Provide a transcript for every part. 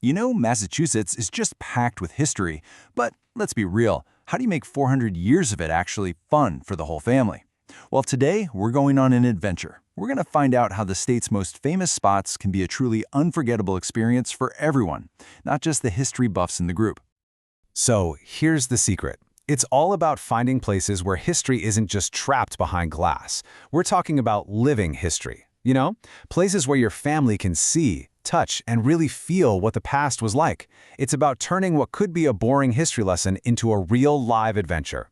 You know, Massachusetts is just packed with history, but let's be real, how do you make 400 years of it actually fun for the whole family? Well, today we're going on an adventure. We're going to find out how the state's most famous spots can be a truly unforgettable experience for everyone, not just the history buffs in the group. So here's the secret. It's all about finding places where history isn't just trapped behind glass. We're talking about living history, places where your family can see, touch, and really feel what the past was like. It's about turning what could be a boring history lesson into a real live adventure.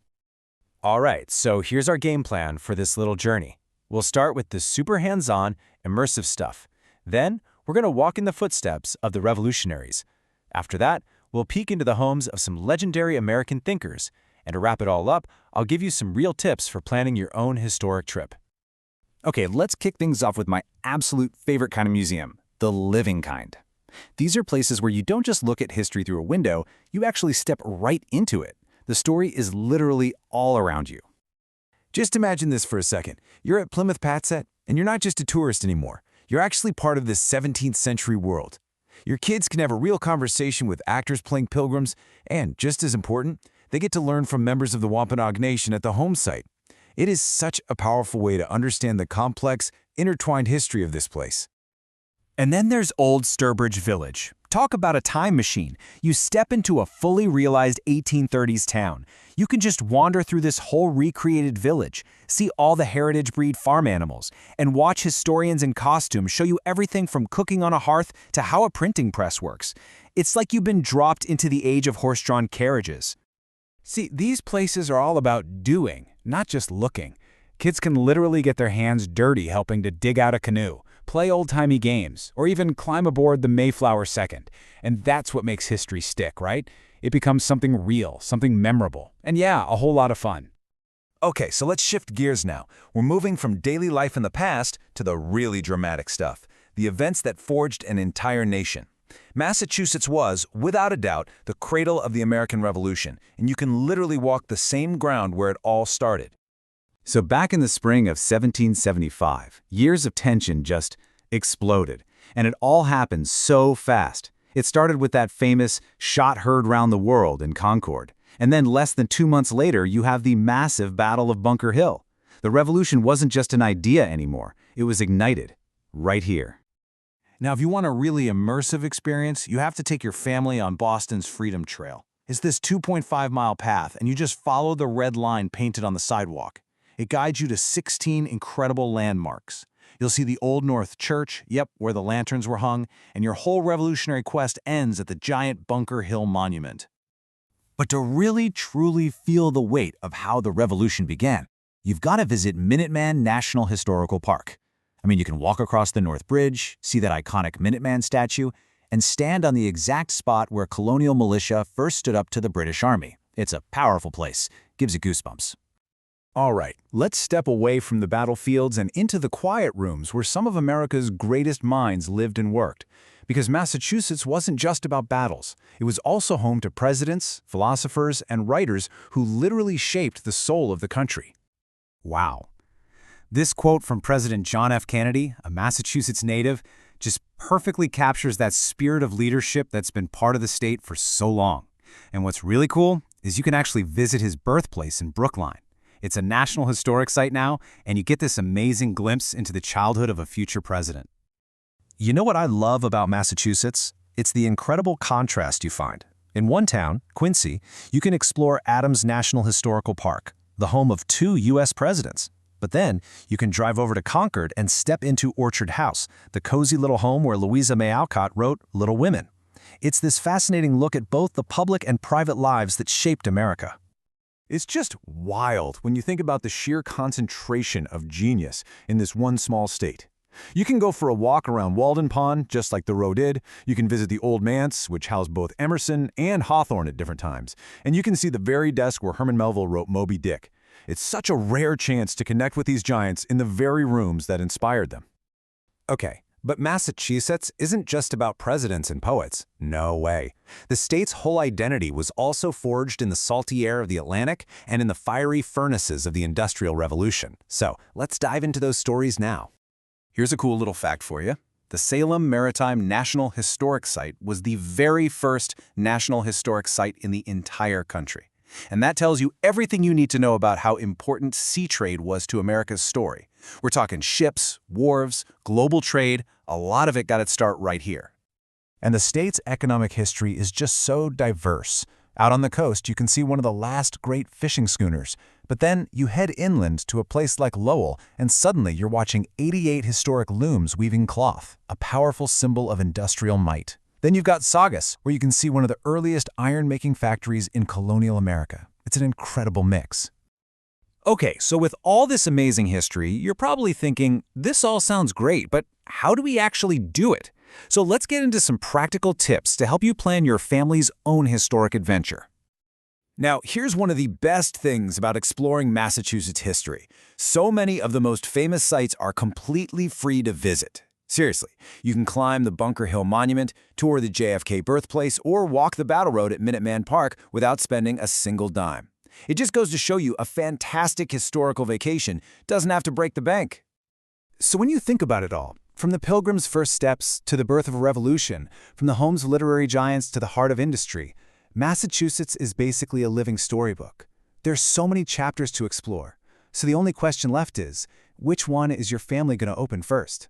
All right, so here's our game plan for this little journey. We'll start with the super hands-on, immersive stuff. Then, we're going to walk in the footsteps of the revolutionaries. After that, we'll peek into the homes of some legendary American thinkers. And to wrap it all up, I'll give you some real tips for planning your own historic trip. Okay, let's kick things off with my absolute favorite kind of museum, the living kind. These are places where you don't just look at history through a window, you actually step right into it. The story is literally all around you. Just imagine this for a second. You're at Plymouth Patsett, and you're not just a tourist anymore. You're actually part of this 17th century world. Your kids can have a real conversation with actors playing pilgrims, and, just as important, they get to learn from members of the Wampanoag Nation at the home site. It is such a powerful way to understand the complex, intertwined history of this place. And then there's Old Sturbridge Village. Talk about a time machine. You step into a fully realized 1830s town. You can just wander through this whole recreated village, see all the heritage breed farm animals, and watch historians in costume show you everything from cooking on a hearth to how a printing press works. It's like you've been dropped into the age of horse-drawn carriages. See, these places are all about doing, not just looking. Kids can literally get their hands dirty helping to dig out a canoe, play old-timey games, or even climb aboard the Mayflower II. And that's what makes history stick, right? It becomes something real, something memorable, and yeah, a whole lot of fun. Okay, so let's shift gears now. We're moving from daily life in the past to the really dramatic stuff, the events that forged an entire nation. Massachusetts was, without a doubt, the cradle of the American Revolution, and you can literally walk the same ground where it all started. So back in the spring of 1775, years of tension just exploded, and it all happened so fast. It started with that famous shot heard round the world in Concord, and then less than 2 months later you have the massive Battle of Bunker Hill. The revolution wasn't just an idea anymore, it was ignited, right here. Now, if you want a really immersive experience, you have to take your family on Boston's Freedom Trail. It's this 2.5-mile path, and you just follow the red line painted on the sidewalk. It guides you to 16 incredible landmarks. You'll see the Old North Church, where the lanterns were hung, and your whole revolutionary quest ends at the giant Bunker Hill Monument. But to really, truly feel the weight of how the revolution began, you've got to visit Minuteman National Historical Park. You can walk across the North Bridge, see that iconic Minuteman statue, and stand on the exact spot where colonial militia first stood up to the British Army. It's a powerful place. Gives you goosebumps. All right, let's step away from the battlefields and into the quiet rooms where some of America's greatest minds lived and worked. Because Massachusetts wasn't just about battles. It was also home to presidents, philosophers, and writers who literally shaped the soul of the country. Wow. This quote from President John F. Kennedy, a Massachusetts native, just perfectly captures that spirit of leadership that's been part of the state for so long. And what's really cool is you can actually visit his birthplace in Brookline. It's a National Historic Site now, and you get this amazing glimpse into the childhood of a future president. You know what I love about Massachusetts? It's the incredible contrast you find. In one town, Quincy, you can explore Adams National Historical Park, the home of 2 U.S. presidents. But then, you can drive over to Concord and step into Orchard House, the cozy little home where Louisa May Alcott wrote Little Women. It's this fascinating look at both the public and private lives that shaped America. It's just wild when you think about the sheer concentration of genius in this one small state. You can go for a walk around Walden Pond, just like Thoreau did. You can visit the Old Manse, which housed both Emerson and Hawthorne at different times. And you can see the very desk where Herman Melville wrote Moby Dick. It's such a rare chance to connect with these giants in the very rooms that inspired them. Okay, but Massachusetts isn't just about presidents and poets. No way. The state's whole identity was also forged in the salty air of the Atlantic and in the fiery furnaces of the Industrial Revolution. So let's dive into those stories now. Here's a cool little fact for you. the Salem Maritime National Historic Site was the very first national historic site in the entire country. And that tells you everything you need to know about how important sea trade was to America's story. We're talking ships, wharves, global trade. A lot of it got its start right here. And the state's economic history is just so diverse. Out on the coast, you can see one of the last great fishing schooners. But then you head inland to a place like Lowell, and suddenly you're watching 88 historic looms weaving cloth, a powerful symbol of industrial might. Then you've got Saugus, where you can see one of the earliest iron-making factories in colonial America. It's an incredible mix. Okay, so with all this amazing history, you're probably thinking, this all sounds great, but how do we actually do it? So let's get into some practical tips to help you plan your family's own historic adventure. Now, here's one of the best things about exploring Massachusetts history. So many of the most famous sites are completely free to visit. Seriously, you can climb the Bunker Hill Monument, tour the JFK birthplace, or walk the Battle Road at Minuteman Park without spending a single dime. It just goes to show you a fantastic historical vacation doesn't have to break the bank. So when you think about it all, from the Pilgrim's first steps to the birth of a revolution, from the homes of literary giants to the heart of industry, Massachusetts is basically a living storybook. There's so many chapters to explore, so the only question left is, which one is your family going to open first?